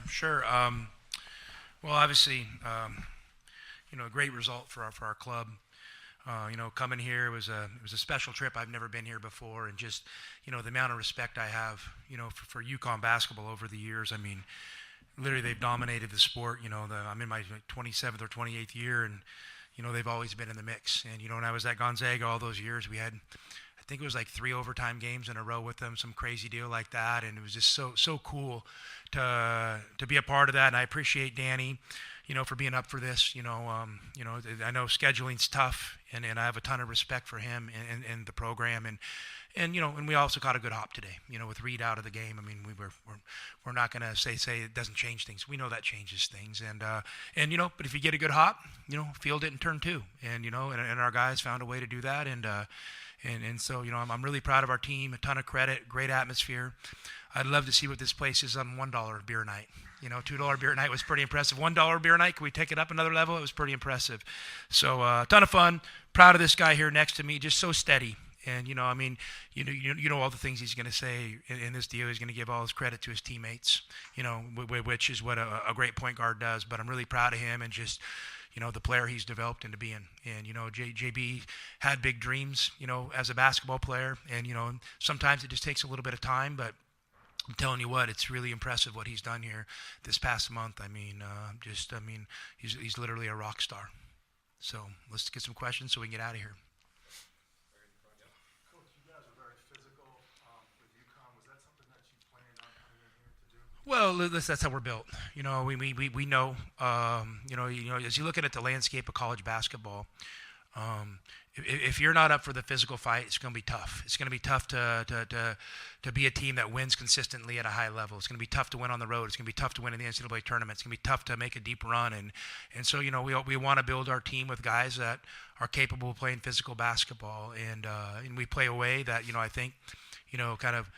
Sure. Well, obviously, a great result for our club. Coming here was a special trip. I've never been here before, and just the amount of respect I have, for UConn basketball over the years. I mean, literally they've dominated the sport. I'm in my 27th or 28th year, and they've always been in the mix. And when I was at Gonzaga all those years, we had, I think it was like 3 overtime games in a row with them, some crazy deal like that, and it was just so cool to be a part of that. And I appreciate Danny, for being up for this. I know scheduling's tough, and I have a ton of respect for him and the program, and we also got a good hop today. With Reed out of the game, I mean, we're not going to say it doesn't change things. We know that changes things, and but if you get a good hop, field it in turn 2, and our guys found a way to do that, and so I'm really proud of our team. A ton of credit, great atmosphere. I'd love to see what this place is on $1 beer night. $2 beer night was pretty impressive. $1 beer night, can we take it up another level? It was pretty impressive. So a ton of fun. Proud of this guy here next to me, just so steady. And all the things he's going to say in this deal. He's going to give all his credit to his teammates, which is what a great point guard does. But I'm really proud of him and just the player he's developed into being. And JB had big dreams, as a basketball player. And sometimes it just takes a little bit of time, but I'm telling you what, it's really impressive what he's done here this past month. I mean, he's literally a rock star. So let's get some questions so we can get out of here. Coach, you guys are very physical with UConn. Was that something that you planned on coming in here to do? Well, that's how we're built. We know. As you're looking at the landscape of college basketball, if you're not up for the physical fight, it's going to be tough. It's going to be tough to be a team that wins consistently at a high level. It's going to be tough to win on the road. It's going to be tough to win in the NCAA tournament. It's going to be tough to make a deep run. And so we want to build our team with guys that are capable of playing physical basketball, and we play a way that I think kind of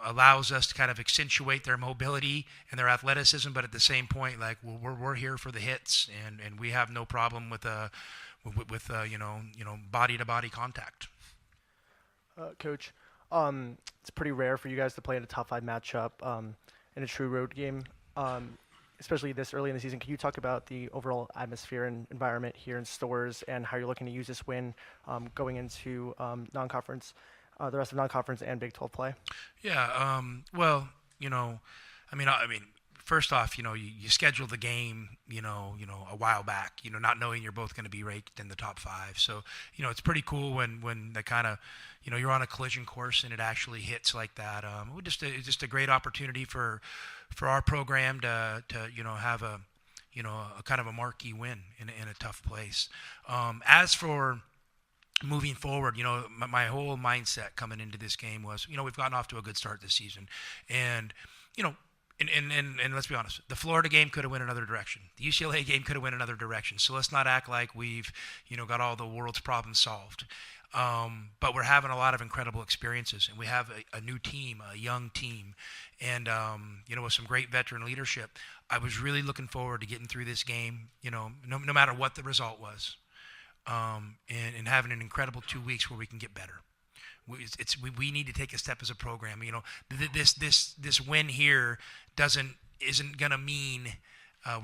allows us to kind of accentuate their mobility and their athleticism, but at the same point, like we're here for the hits, and we have no problem with body to body contact. Coach, it's pretty rare for you guys to play in a top 5 matchup in a true road game, especially this early in the season. Can you talk about the overall atmosphere and environment here in Storrs and how you're looking to use this win going into non-conference, the rest of non-conference and Big 12 play? Yeah. Well, first off, you schedule the game, a while back, not knowing you're both going to be ranked in the top 5. So, it's pretty cool when the kind of, you're on a collision course and it actually hits like that. Just a great opportunity for our program to have a kind of a marquee win in a tough place. As for moving forward, my whole mindset coming into this game was, we've gotten off to a good start this season, and And let's be honest, the Florida game could have went another direction. The UCLA game could have went another direction. So let's not act like we've, got all the world's problems solved. But we're having a lot of incredible experiences, and we have a new team, a young team, and with some great veteran leadership. I was really looking forward to getting through this game, no matter what the result was, and having an incredible 2 weeks where we can get better. We need to take a step as a program. This win here isn't gonna mean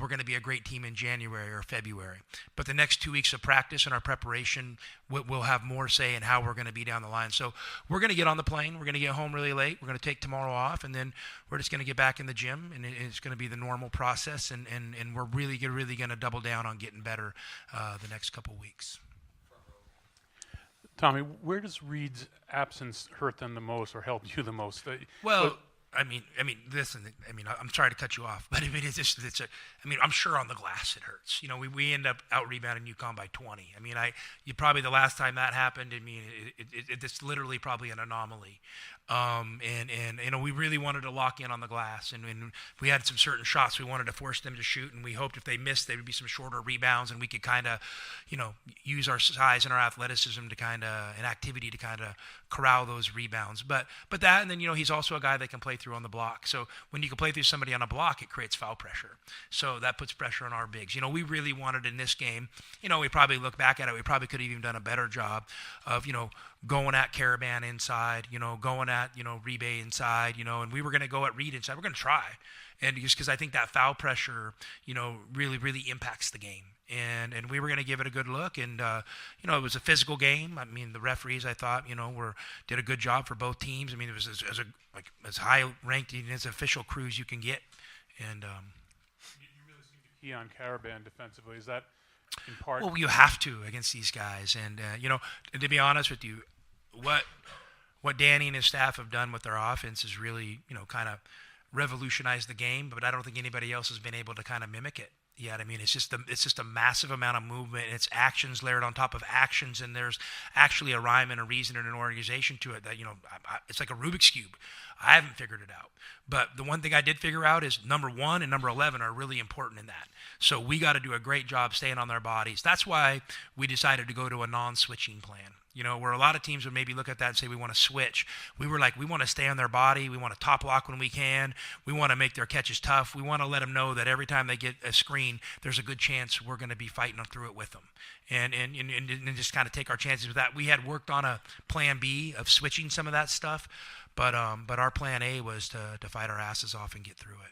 we're gonna be a great team in January or February. But the next 2 weeks of practice and our preparation will have more say in how we're gonna be down the line. So we're gonna get on the plane. We're gonna get home really late. We're gonna take tomorrow off, and then we're just gonna get back in the gym, and it's gonna be the normal process. And we're really gonna double down on getting better the next couple weeks. Tommy, where does Reed's absence hurt them the most or help you the most? Listen. I'm sorry to cut you off, but I'm sure on the glass it hurts. We end up out rebounding UConn by 20. Probably the last time that happened. It's literally probably an anomaly. We really wanted to lock in on the glass, and we had some certain shots we wanted to force them to shoot, and we hoped if they missed, there would be some shorter rebounds, and we could kind of, use our size and our athleticism to and activity to kind of corral those rebounds. But that, and then he's also a guy that can play through on the block. So when you can play through somebody on a block, it creates foul pressure. So that puts pressure on our bigs. We really wanted in this game. We probably look back at it. We probably could have even done a better job of going at Caravan inside, going at Rebe inside, and we were going to go at Reed inside. We're going to try, and just because I think that foul pressure, really impacts the game. And we were going to give it a good look, and it was a physical game. I mean, the referees, I thought, did a good job for both teams. I mean, it was as high ranked as official crews you can get, and You really seem to key on Caravan defensively. Is that in part? well, you have to against these guys, and and to be honest with you, what Danny and his staff have done with their offense is really, kind of revolutionized the game. But I don't think anybody else has been able to kind of mimic it yet. I mean, it's just a massive amount of movement. And it's actions layered on top of actions, and there's actually a rhyme and a reason and an organization to it that it's like a Rubik's cube. I haven't figured it out. But the one thing I did figure out is number 1 and number 11 are really important in that. So we got to do a great job staying on their bodies. That's why we decided to go to a non-switching plan. Where a lot of teams would maybe look at that and say, we want to switch. We were like, we want to stay on their body. We want to top lock when we can. We want to make their catches tough. We want to let them know that every time they get a screen, there's a good chance we're going to be fighting through it with them. And just kind of take our chances with that. We had worked on a plan B of switching some of that stuff, but our plan A was to fight our asses off and get through it.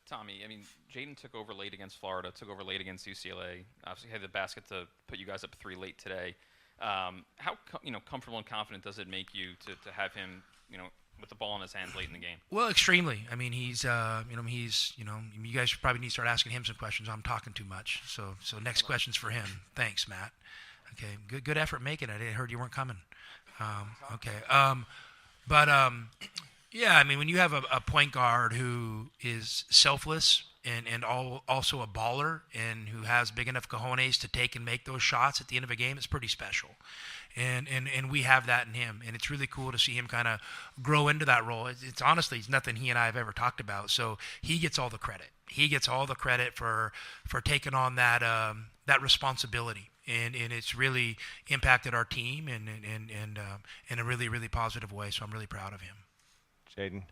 Tommy, I mean, Jaden took over late against Florida, took over late against UCLA. Obviously had the basket to put you guys up 3 late today. How comfortable and confident does it make you to have him, with the ball in his hands late in the game? Well, extremely. I mean, you guys probably need to start asking him some questions. I'm talking too much. So next question's for him. Thanks, Matt. Okay, good effort making it. I heard you weren't coming. Okay. Yeah, I mean, when you have a point guard who is selfless and also a baller and who has big enough cojones to take and make those shots at the end of a game, it's pretty special. And we have that in him, and it's really cool to see him kind of grow into that role. It's honestly, it's nothing he and I have ever talked about, so he gets all the credit. He gets all the credit for taking on that responsibility. And it's really impacted our team in a really positive way, so I'm really proud of him. Jaden,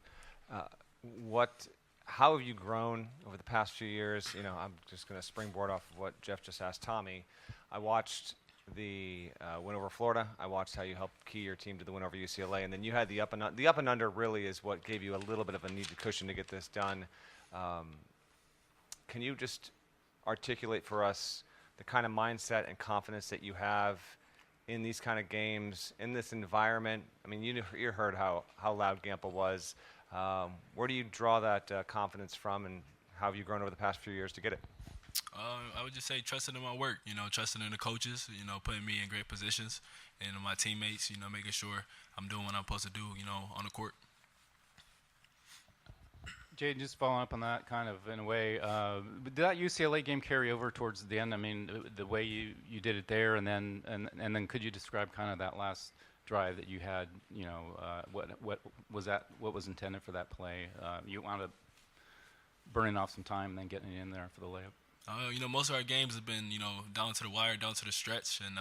how have you grown over the past few years? I'm just going to springboard off of what Jeff just asked Tommy. I watched the win over Florida. I watched how you helped key your team to the win over UCLA, and then you had the up and under really is what gave you a little bit of a needed cushion to get this done. Can you just articulate for us the kind of mindset and confidence that you have in these kind of games, in this environment? I mean, you heard how loud Gamble was. Where do you draw that confidence from, and how have you grown over the past few years to get it? I would just say trusting in my work, trusting in the coaches, putting me in great positions, and my teammates, making sure I'm doing what I'm supposed to do, on the court. Jaden, just following up on that kind of in a way, did that UCLA game carry over towards the end? I mean, the way you did it there, and then could you describe kind of that last drive that you had? What was that? What was intended for that play? You wound up burning off some time and then getting it in there for the layup. Most of our games have been, down to the wire, down to the stretch, and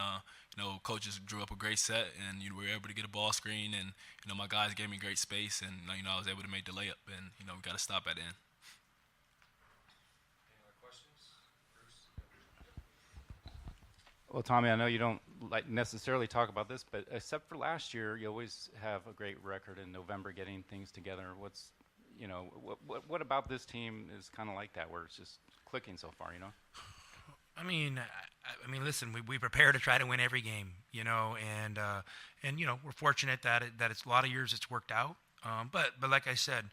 coaches drew up a great set, and we were able to get a ball screen, and my guys gave me great space, and I was able to make the layup, and we got to stop at the end. Any other questions? Bruce? Well, Tommy, I know you don't necessarily talk about this, but except for last year, you always have a great record in November getting things together. What about this team is kind of like that, where it's just clicking so far, I mean, listen, we prepare to try to win every game, and we're fortunate that it's a lot of years it's worked out. But like I said,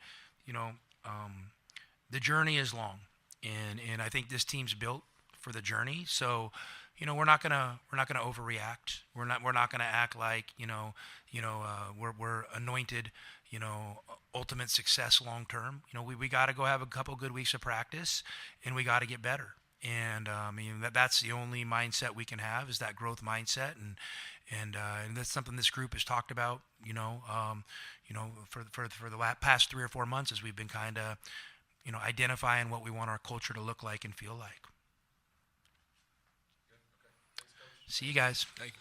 the journey is long, and I think this team's built for the journey. So, we're not gonna overreact. We're not gonna act like we're anointed, ultimate success long term. We got to go have a couple good weeks of practice, and we got to get better. And that's the only mindset we can have, is that growth mindset, and that's something this group has talked about. For the past 3 or 4 months, as we've been kind of, identifying what we want our culture to look like and feel like. See you guys. Thank you.